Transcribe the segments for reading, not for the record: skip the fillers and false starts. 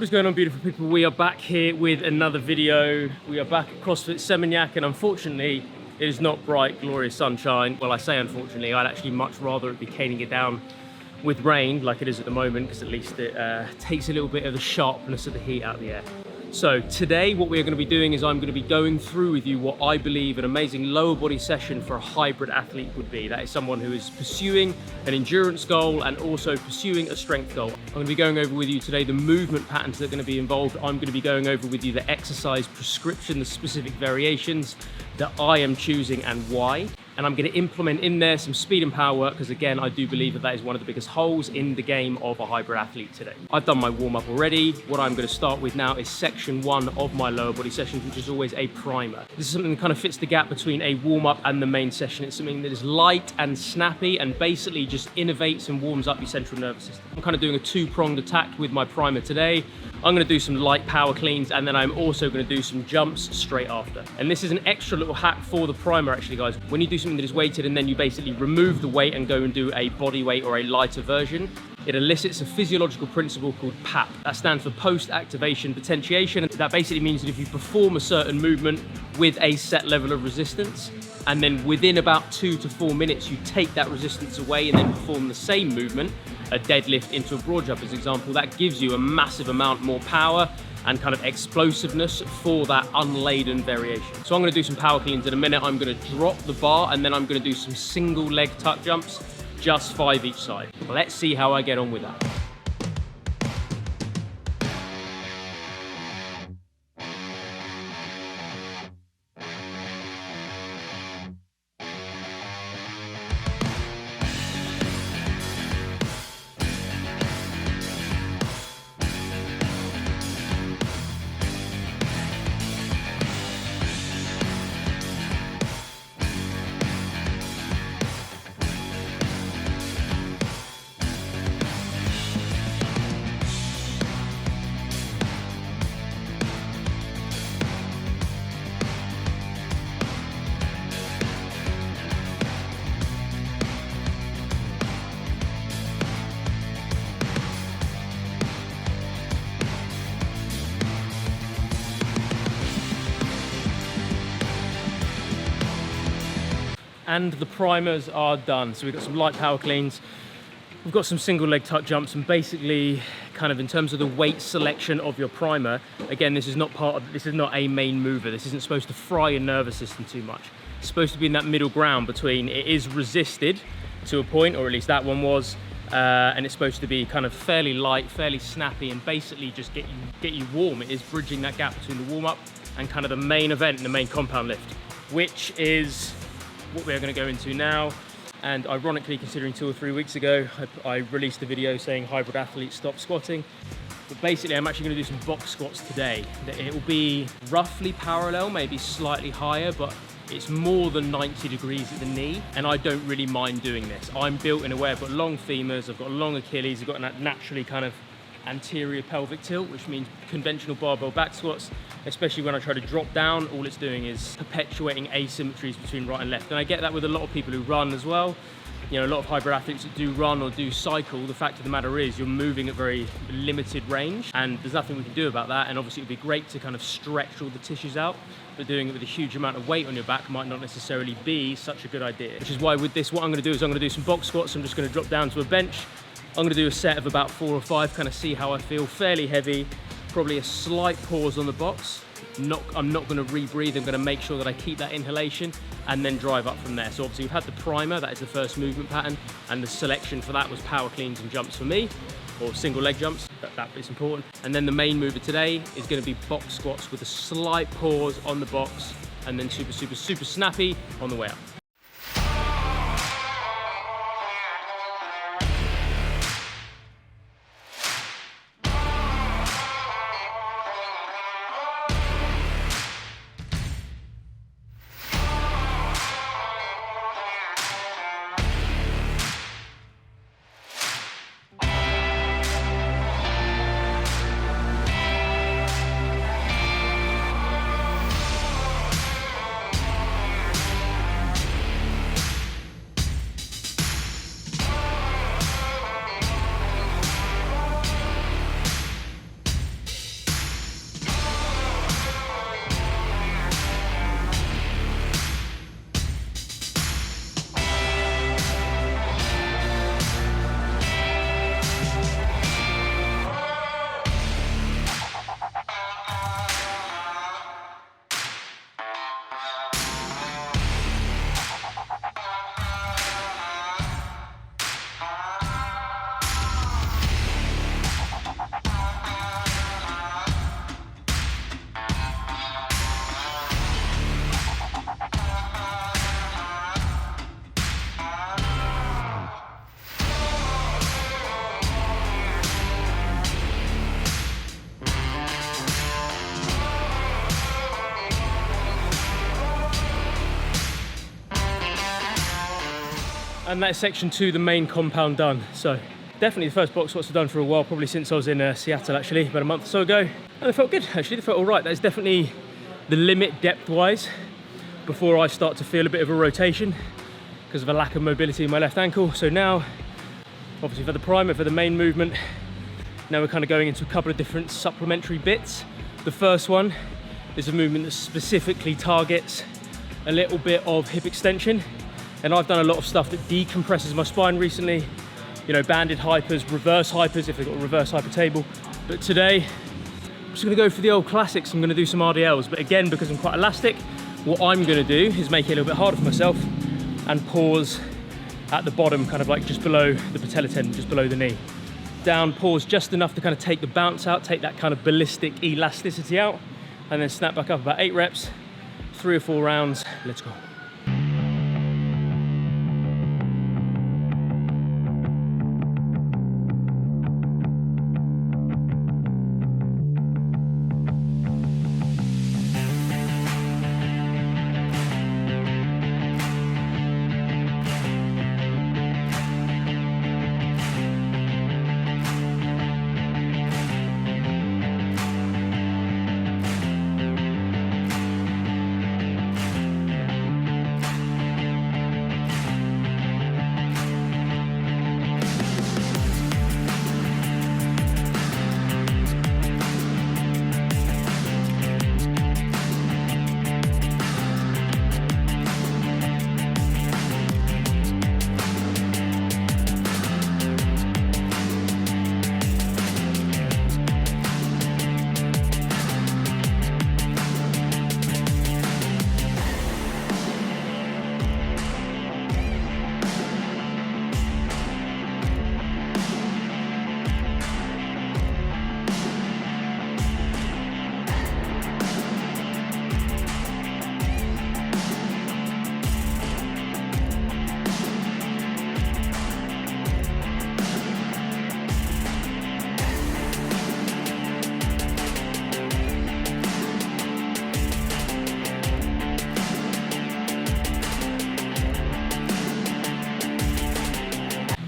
What is going on, beautiful people? We are back here with another video. We are back at CrossFit Seminyak, and unfortunately it is not bright, glorious sunshine. Well, I say unfortunately, I'd actually much rather it be caning it down with rain like it is at the moment, because at least it takes a little bit of the sharpness of the heat out of the air. So today what we're going to be doing is I'm going to be going through with you what I believe an amazing lower body session for a hybrid athlete would be. That is someone who is pursuing an endurance goal and also pursuing a strength goal. I'm going to be going over with you today the movement patterns that are going to be involved. I'm going to be going over with you the exercise prescription, the specific variations that I am choosing and why. And I'm going to implement in there some speed and power work, because again, I do believe that that is one of the biggest holes in the game of a hybrid athlete today. I've done my warm up already. What I'm going to start with now is section 1 of my lower body sessions, which is always a primer. This is something that kind of fits the gap between a warm up and the main session. It's something that is light and snappy and basically just innovates and warms up your central nervous system. I'm kind of doing a two-pronged attack with my primer today. I'm going to do some light power cleans, and then I'm also going to do some jumps straight after. And this is an extra little hack for the primer actually, guys. When you do something that is weighted and then you basically remove the weight and go and do a body weight or a lighter version, it elicits a physiological principle called PAP. That stands for post-activation potentiation. That basically means that if you perform a certain movement with a set level of resistance, and then within about 2 to 4 minutes you take that resistance away and then perform the same movement, a deadlift into a broad jump as an example, that gives you a massive amount more power and kind of explosiveness for that unladen variation. So I'm going to do some power cleans in a minute. I'm going to drop the bar and then I'm going to do some single leg tuck jumps, just 5 each side. Let's see how I get on with that. And the primers are done. So we've got some light power cleans, we've got some single leg tuck jumps, and basically kind of in terms of the weight selection of your primer, again, this is not a main mover. This isn't supposed to fry your nervous system too much. It's supposed to be in that middle ground between it is resisted to a point, or at least that one was, and it's supposed to be kind of fairly light, fairly snappy, and basically just get you warm. It is bridging that gap between the warm up and kind of the main event and the main compound lift, which is what we're going to go into now. And ironically, considering 2 or 3 weeks ago I released a video saying hybrid athletes stop squatting, but basically I'm actually going to do some box squats today. It will be roughly parallel, maybe slightly higher, but it's more than 90 degrees at the knee, and I don't really mind doing this. I'm built in a way, I've got long femurs, I've got long Achilles, I've got that naturally kind of anterior pelvic tilt, which means conventional barbell back squats, especially when I try to drop down, all it's doing is perpetuating asymmetries between right and left. And I get that with a lot of people who run as well. You know, a lot of hybrid athletes that do run or do cycle, the fact of the matter is you're moving at very limited range, and there's nothing we can do about that. And obviously it'd be great to kind of stretch all the tissues out, but doing it with a huge amount of weight on your back might not necessarily be such a good idea. Which is why with this, what I'm going to do is I'm going to do some box squats. I'm just going to drop down to a bench. I'm going to do a set of about 4 or 5, kind of see how I feel. Fairly heavy, probably a slight pause on the box. I'm not going to rebreathe. I'm going to make sure that I keep that inhalation and then drive up from there. So obviously we've had the primer, that is the first movement pattern, and the selection for that was power cleans and jumps for me, or single leg jumps, that is important. And then the main mover today is going to be box squats with a slight pause on the box and then super, super, super snappy on the way up. And that's section 2, the main compound done. So definitely the first box squats I've done for a while, probably since I was in Seattle actually, about a month or so ago. And it felt good actually, it felt all right. That's definitely the limit depth-wise before I start to feel a bit of a rotation because of a lack of mobility in my left ankle. So now, obviously for the primer, for the main movement, now we're kind of going into a couple of different supplementary bits. The first one is a movement that specifically targets a little bit of hip extension. And I've done a lot of stuff that decompresses my spine recently, you know, banded hypers, reverse hypers if they've got a reverse hyper table. But today, I'm just gonna go for the old classics. I'm gonna do some RDLs, but again, because I'm quite elastic, what I'm gonna do is make it a little bit harder for myself and pause at the bottom, kind of like just below the patella tendon, just below the knee. Down, pause just enough to kind of take the bounce out, take that kind of ballistic elasticity out, and then snap back up about 8 reps, 3 or 4 rounds, let's go.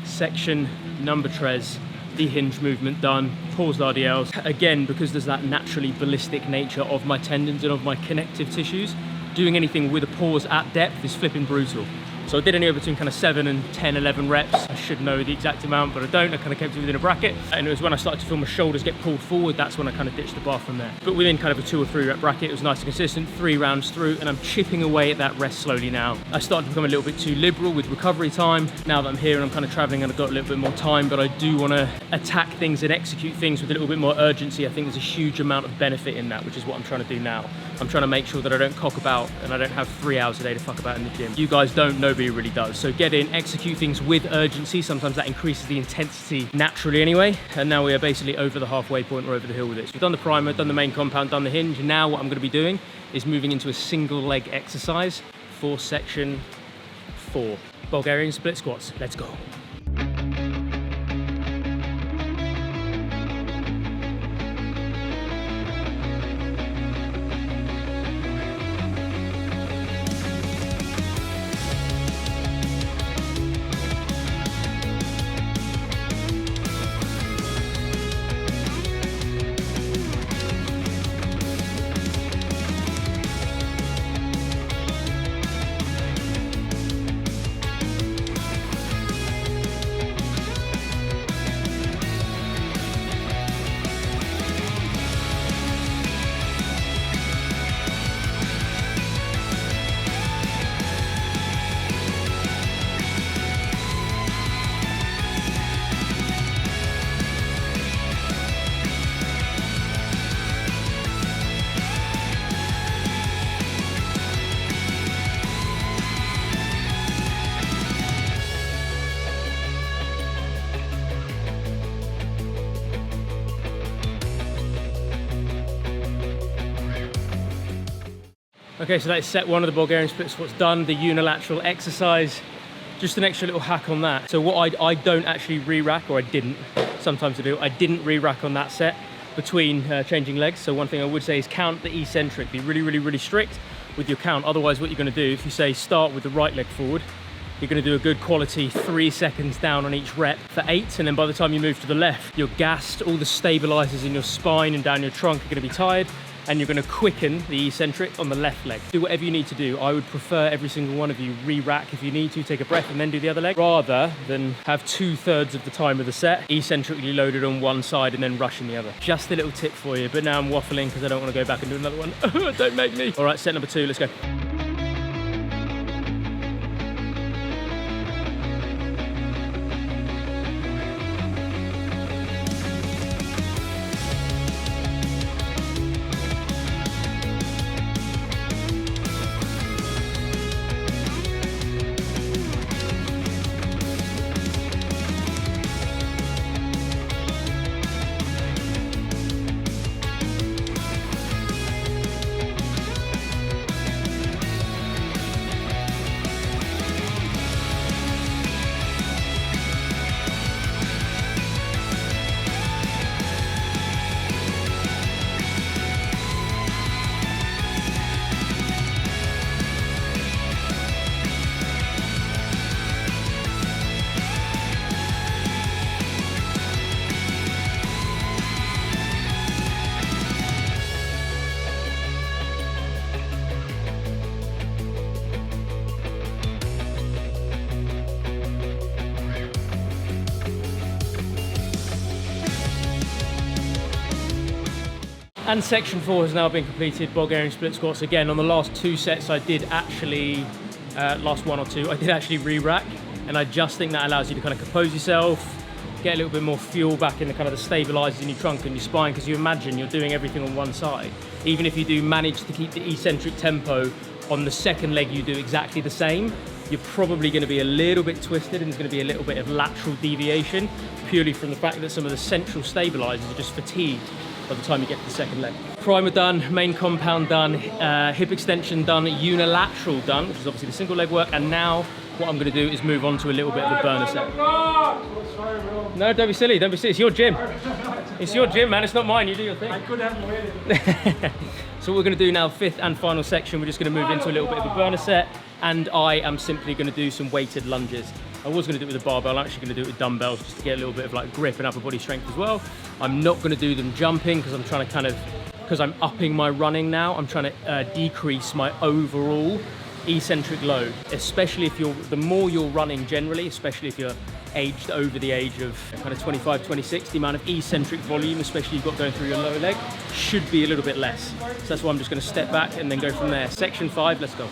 Section number tres, the hinge movement done, paused RDLs. Again, because there's that naturally ballistic nature of my tendons and of my connective tissues, doing anything with a pause at depth is flipping brutal. So I did anywhere between kind of 7 and 10, 11 reps. I should know the exact amount, but I don't. I kind of kept it within a bracket. And it was when I started to feel my shoulders get pulled forward, that's when I kind of ditched the bar from there. But within kind of a 2 or 3 rep bracket, it was nice and consistent, 3 rounds through, and I'm chipping away at that rest slowly now. I started to become a little bit too liberal with recovery time. Now that I'm here and I'm kind of traveling and I've got a little bit more time, but I do want to attack things and execute things with a little bit more urgency. I think there's a huge amount of benefit in that, which is what I'm trying to do now. I'm trying to make sure that I don't cock about and I don't have 3 hours a day to fuck about in the gym. You guys don't, nobody really does. So get in, execute things with urgency. Sometimes that increases the intensity naturally anyway. And now we are basically over the halfway point, we're over the hill with it. So we've done the primer, done the main compound, done the hinge. Now what I'm going to be doing is moving into a single leg exercise for section 4. Bulgarian split squats, let's go. Okay, so that's set 1 of the Bulgarian split squats done, the unilateral exercise. Just an extra little hack on that. So what I don't actually re-rack, or I didn't, sometimes I do, I didn't re-rack on that set between changing legs. So one thing I would say is count the eccentric, be really strict with your count. Otherwise what you're gonna do, if you say start with the right leg forward, You're gonna do a good quality 3 seconds down on each rep for 8, and then by the time you move to the left, you're gassed, all the stabilizers in your spine and down your trunk are gonna be tired, and you're gonna quicken the eccentric on the left leg. Do whatever you need to do. I would prefer every single one of you re-rack if you need to, take a breath and then do the other leg, rather than have 2/3 of the time of the set eccentrically loaded on one side and then rushing the other. Just a little tip for you, but now I'm waffling because I don't wanna go back and do another one. Don't make me. All right, set number 2, let's go. And section 4 has now been completed, Bulgarian split squats. Again, on the last 2 sets, I did actually, last 1 or 2, I did actually re-rack. And I just think that allows you to kind of compose yourself, get a little bit more fuel back in the kind of the stabilizers in your trunk and your spine, because you imagine you're doing everything on one side. Even if you do manage to keep the eccentric tempo on the second leg, you do exactly the same. You're probably going to be a little bit twisted and there's going to be a little bit of lateral deviation, purely from the fact that some of the central stabilizers are just fatigued by the time you get to the second leg. Primer done, main compound done, hip extension done, unilateral done, which is obviously the single leg work, and now what I'm going to do is move on to a little bit of the burner set. No, don't be silly, don't be silly, it's your gym. It's your gym, man, it's not mine, you do your thing. I could have waited. So what we're going to do now, 5th and final section, we're just going to move into a little bit of a burner set, and I am simply going to do some weighted lunges. I was going to do it with a barbell, I'm actually going to do it with dumbbells just to get a little bit of like grip and upper body strength as well. I'm not going to do them jumping because I'm trying to kind of, because I'm upping my running now, I'm trying to decrease my overall eccentric load, especially if you're, the more you're running generally, especially if you're aged over the age of kind of 25, 26, the amount of eccentric volume, especially you've got going through your lower leg, should be a little bit less. So that's why I'm just going to step back and then go from there. Section 5, let's go.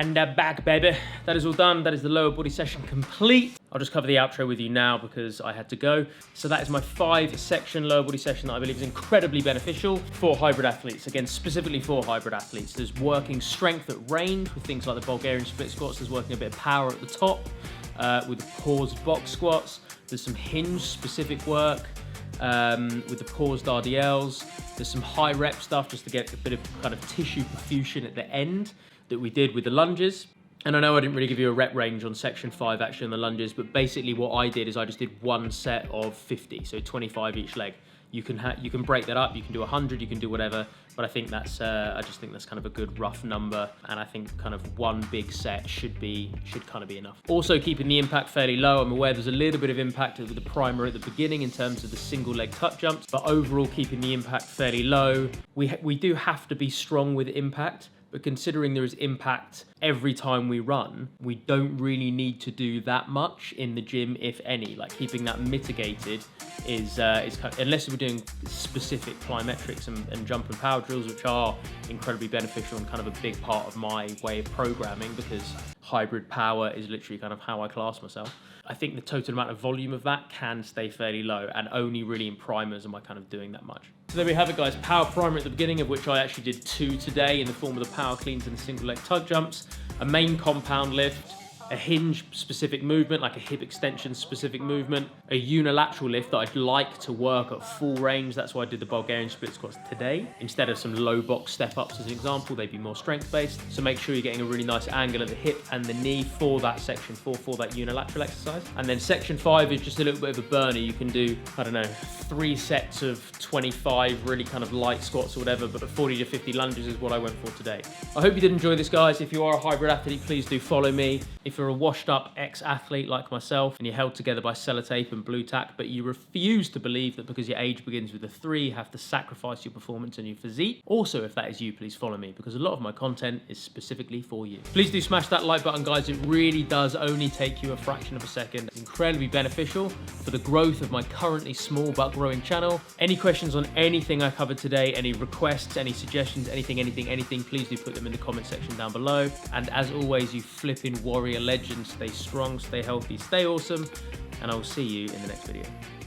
And back, baby. That is all done. That is the lower body session complete. I'll just cover the outro with you now because I had to go. So that is my 5-section lower body session that I believe is incredibly beneficial for hybrid athletes. Again, specifically for hybrid athletes. There's working strength at range with things like the Bulgarian split squats. There's working a bit of power at the top with the paused box squats. There's some hinge specific work with the paused RDLs. There's some high rep stuff just to get a bit of kind of tissue perfusion at the end that we did with the lunges. And I know I didn't really give you a rep range on section 5 actually on the lunges, but basically what I did is I just did one set of 50, so 25 each leg. You can break that up, you can do 100, you can do whatever, but I think that's, I just think that's kind of a good rough number, and I think kind of one big set should kind of be enough. Also keeping the impact fairly low. I'm aware there's a little bit of impact with the primer at the beginning in terms of the single leg tuck jumps, but overall keeping the impact fairly low. We do have to be strong with impact, but considering there is impact every time we run, we don't really need to do that much in the gym, if any. Like keeping that mitigated is kind of, unless we're doing specific plyometrics and jump and power drills, which are incredibly beneficial and kind of a big part of my way of programming, because hybrid power is literally kind of how I class myself. I think the total amount of volume of that can stay fairly low, and only really in primers am I kind of doing that much. So there we have it, guys. Power primer at the beginning, of which I actually did 2 today in the form of the power cleans and the single leg tug jumps, a main compound lift, a hinge specific movement, like a hip extension specific movement, a unilateral lift that I'd like to work at full range. That's why I did the Bulgarian split squats today. Instead of some low box step ups as an example, they'd be more strength based. So make sure you're getting a really nice angle at the hip and the knee for that section 4, for that unilateral exercise. And then section 5 is just a little bit of a burner. You can do, I don't know, 3 sets of 25 really kind of light squats or whatever, but 40 to 50 lunges is what I went for today. I hope you did enjoy this, guys. If you are a hybrid athlete, please do follow me. If you're a washed up ex-athlete like myself and you're held together by sellotape and blue tack, but you refuse to believe that because your age begins with a 3, you have to sacrifice your performance and your physique. Also, if that is you, please follow me, because a lot of my content is specifically for you. Please do smash that like button, guys. It really does only take you a fraction of a second. It's incredibly beneficial for the growth of my currently small but growing channel. Any questions on anything I covered today, any requests, any suggestions, anything, please do put them in the comment section down below. And as always, you flipping warrior legends, stay strong, stay healthy, stay awesome, and I will see you in the next video.